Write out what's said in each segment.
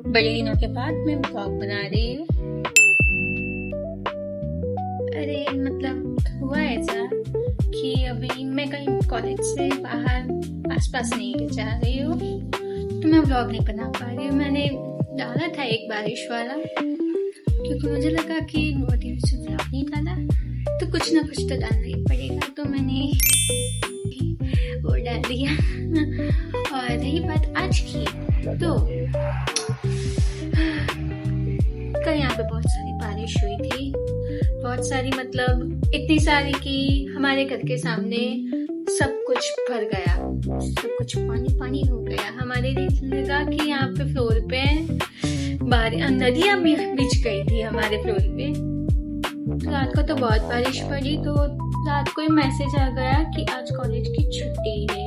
बड़े दिनों के बाद मैं ब्लॉग बना रही हूँ। अरे मतलब हुआ ऐसा कि अभी मैं कहीं कॉलेज से बाहर आसपास नहीं जा रही हूँ, तो मैं ब्लॉग नहीं बना पा रही हूँ। मैंने डाला था एक बारिश वाला, क्योंकि मुझे लगा कि बहुत दिन से ब्लॉग नहीं डाला तो कुछ ना कुछ तो डालना ही पड़ेगा, तो मैंने वो डाल दिया। और रही बात आज की, तो कल यहाँ पे बहुत सारी बारिश हुई थी, बहुत सारी मतलब इतनी सारी कि हमारे घर के सामने सब कुछ भर गया, सब कुछ पानी पानी हो गया। हमारे लगा कि यहाँ पे फ्लोर पे नदियाँ भी बिछ गई थी हमारे फ्लोर पे। तो रात को तो बहुत बारिश पड़ी, तो रात को ही मैसेज आ गया कि आज कॉलेज की छुट्टी है।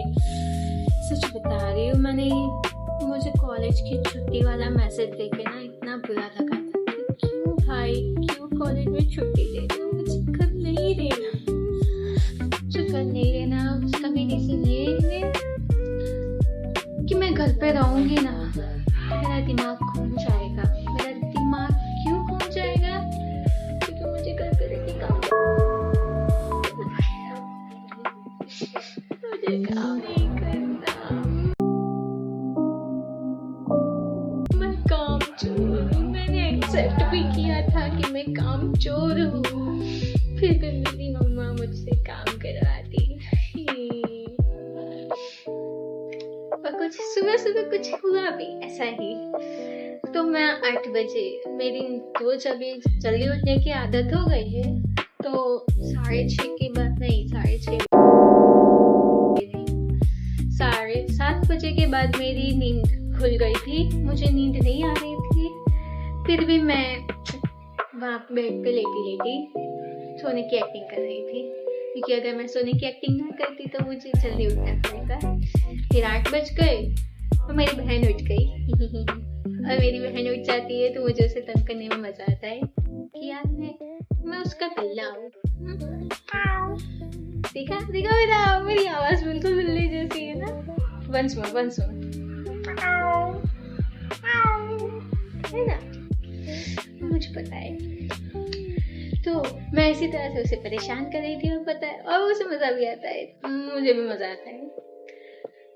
सच बता रही हूँ, मुझे कॉलेज की छुट्टी वाला मैसेज देके ना इतना बुरा लगा था कि क्यों भाई, क्यों कॉलेज में छुट्टी दे रहे हो, मुझे घर नहीं रहना, मुझे घर नहीं रहना। उसका भी रीजन ये है कि मैं घर पे रहूंगी ना, मेरा दिमाग घूम जाएगा। मेरा दिमाग क्यों घूम जाएगा? क्योंकि मुझे घर पे रहने का मुझे काम नहीं करना। मैं काम चोर हूँ, मैंने एक्सेप्ट भी किया था कि मैं काम चोर हूँ, फिर भी मेरी मम्मा मुझसे काम करवाती। और कुछ सुबह कुछ हुआ भी ऐसा ही। तो मैं 8 बजे, मेरी रोज अभी जल्दी उठने की आदत हो गई है, तो 6:30 के बाद नहीं, 7:30 बजे के बाद मेरी नींद खुल गई थी। मुझे नींद नहीं आ रही थी, फिर भी मैं वहाँ बेड पे लेटी सोने की एक्टिंग कर रही थी, क्योंकि अगर मैं सोने की एक्टिंग ना करती तो मुझे जल्दी उठना पड़ेगा। फिर 8 बज गए और मेरी बहन उठ गई। और मेरी बहन उठ जाती है तो मुझे उसे तंग करने में मजा आता है कि यार मैं उसका कल्ला हूँ। देखा बेटा, मेरी आवाज बिल्कुल बिल्ली जैसी है ना। वंस मोर है ना, मुझे पता है। तो मैं इसी तरह से उसे परेशान कर रही थी, और पता है, और उसे मजा भी आता है, मुझे भी मजा आता है।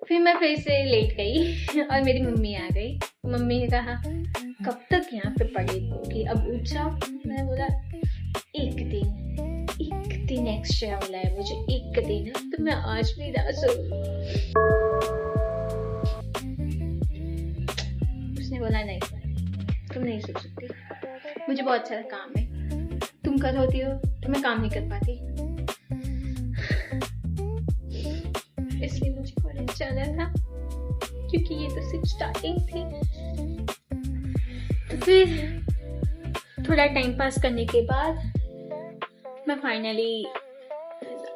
फिर मैं फिर से लेट गई और मेरी मम्मी आ गई। मम्मी ने कहा कब तक यहाँ पे पड़ी होगी, अब उठ जाओ। मैंने बोला एक दिन एक्स्ट्रा मिला है मुझे, एक दिन, तो मैं आज भी ना सोऊं। उसने बोला नहीं, तुम नहीं सो सकती, मुझे बहुत सारा काम है, तुम कर होती हो तो मैं काम नहीं कर पाती। इसलिए मुझे कॉलेज जाना था, क्योंकि ये तो सिर्फ स्टार्टिंग थी। तो फिर थोड़ा टाइम पास करने के बाद मैं फाइनली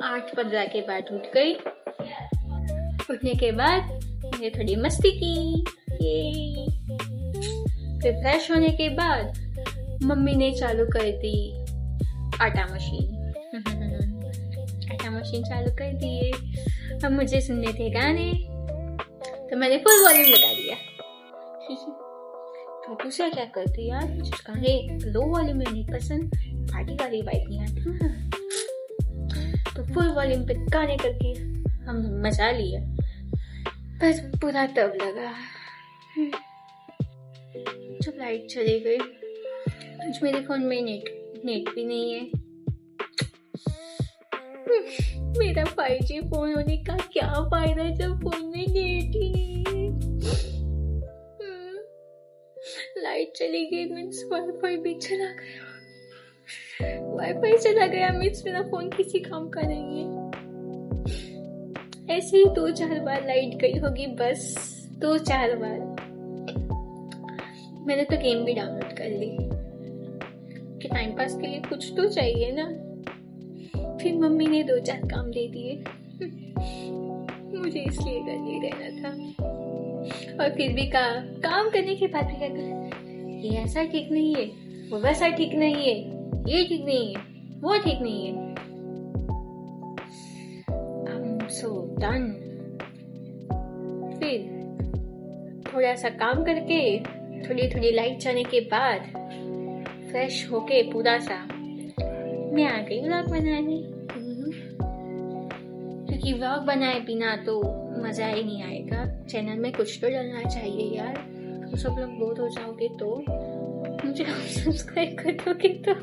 8:15 के बाद उठ गई। उठने के बाद मैंने थोड़ी मस्ती की, फिर फ्रेश होने के बाद मम्मी ने चालू कर दी आटा मशीन। आटा मशीन चालू कर दिए। अब मुझे सुनने थे गाने, तो मैंने फुल वॉल्यूम लगा दिया। तो दूसरा क्या करती यार, मुझे गाने लो वॉल्यूम में नहीं पसंद, पार्टी वाली वाइब नहीं आती। तो फुल वॉल्यूम पे गाने करके हम मजा लिया, बस पूरा तब लगा जब लाइट चली गई। आज मेरे फोन में नेट भी नहीं है। मेरा 5G फोन होने का क्या फायदा जब फोन में नेट ही नहीं है। लाइट चली गई मीन्स वाईफाई भी चला गया। वाईफाई चला गया मीन्स मेरा फोन किसी काम का नहीं है। ऐसे ही 2-4 बार लाइट गई होगी, बस 2-4 बार। मैंने तो गेम भी डाउनलोड कर ली कि टाइम पास के लिए कुछ तो चाहिए ना। फिर मम्मी ने 2-4 काम दे दिए, मुझे इसलिए घर नहीं रहना था। और फिर भी काम करने के बाद भी क्या कर, ये ऐसा ठीक नहीं है, वो वैसा ठीक नहीं है, ये ठीक नहीं है, वो ठीक नहीं है। I'm so done। फिर थोड़ा सा काम करके थोड़ी थोड़ी लाइट जाने के बाद फ्रेश होके पूरा सा मैं आ गई व्लॉग बनाने, क्योंकि व्लॉग बनाए बिना तो मजा ही नहीं आएगा। चैनल में कुछ तो डलना चाहिए यार, तो सब लोग बोर हो जाओगे तो मुझे सब्सक्राइब कर दोगे तो।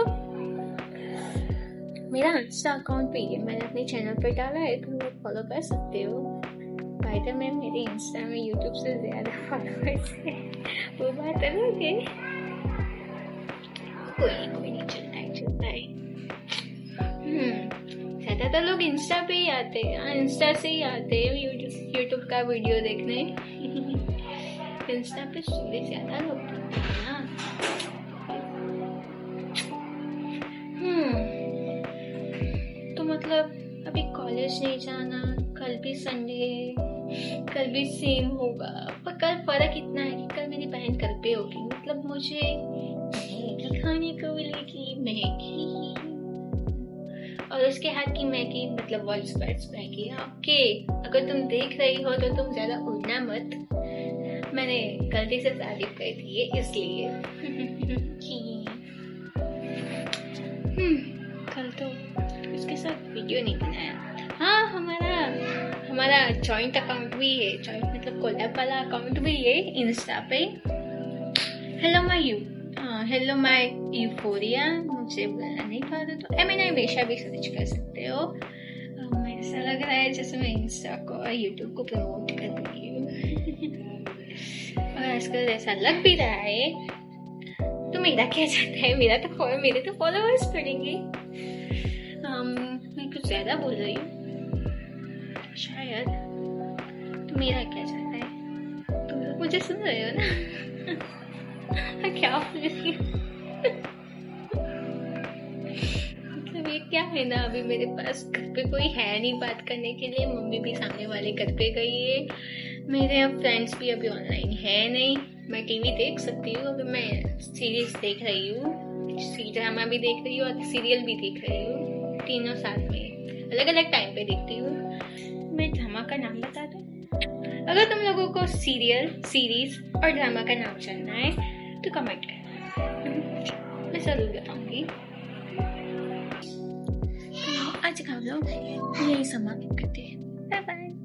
मेरा इंस्टा अकाउंट भी है, मैंने अपने चैनल पर डाला है, तो वो फॉलो कर सकते हो। बाय द वे मेरे इंस्टा में यूट्यूब से ज्यादा फॉलोअर्स है, वो बात अलग है। कोई नहीं, चलता है। ज्यादातर लोग इंस्टा पे ही आते हैं, इंस्टा से ही आते हैं यूट्यूब का वीडियो देखने। इंस्टा पे स्टोरी ज्यादा लोग देखते हैं ना। तो मतलब अभी कॉलेज नहीं जाना, कल भी संडे है, कल भी सेम होगा, पर कल फर्क इतना है कि कल मेरी बहन घर पे होगी, मतलब मुझे मैगी खाने को मिलेगी, मैगी, और उसके हाथ की मैगी मतलब वॉइस बर्ड्स मैगी। ओके, अगर तुम देख रही हो तो तुम ज्यादा उड़ना मत, मैंने गलती से तारीफ कर दी है इसलिए। कल तो उसके साथ वीडियो नहीं बनाया। हाँ, हमारा जॉइंट अकाउंट भी है, जॉइंट मतलब कोलैब वाला अकाउंट भी है इंस्टा पे। हेलो माय यूफोरिया, मुझे बुलाना नहीं पा रहा तो मैंने हमेशा भी सर्च कर सकते हो। ऐसा लग रहा है जैसे मैं इंस्टा को और यूट्यूब को प्रमोट कर रही हूँ। और आजकल ऐसा लग भी रहा है, तो मेरा क्या चाहता है, मेरे तो फॉलोअर्स बढ़ेंगे। मैं कुछ ज्यादा बोल रही हूँ शायद, तो मेरा क्या चाहता है, तुम लोग मुझे सुन रहे हो ना? क्या बोल रही हूँ? मतलब ये क्या है ना, अभी मेरे पास घर पे कोई है नहीं बात करने के लिए, मम्मी भी सामने वाले घर पे गई है, मेरे अब फ्रेंड्स भी अभी ऑनलाइन है नहीं। मैं टीवी देख सकती हूँ, अभी मैं सीरीज देख रही हूँ, ड्रामा भी देख रही हूँ और सीरियल भी देख रही हूँ, तीनों साथ में अलग अलग टाइम पे देखती हूँ। मैं ड्रामा का नाम बता दूँ? अगर तुम लोगों को सीरियल, सीरीज और ड्रामा का नाम जानना है तो कमेंट करना, मैं जरूर बताऊंगी। आज का व्लॉग यही समाप्त करते हैं। Bye bye.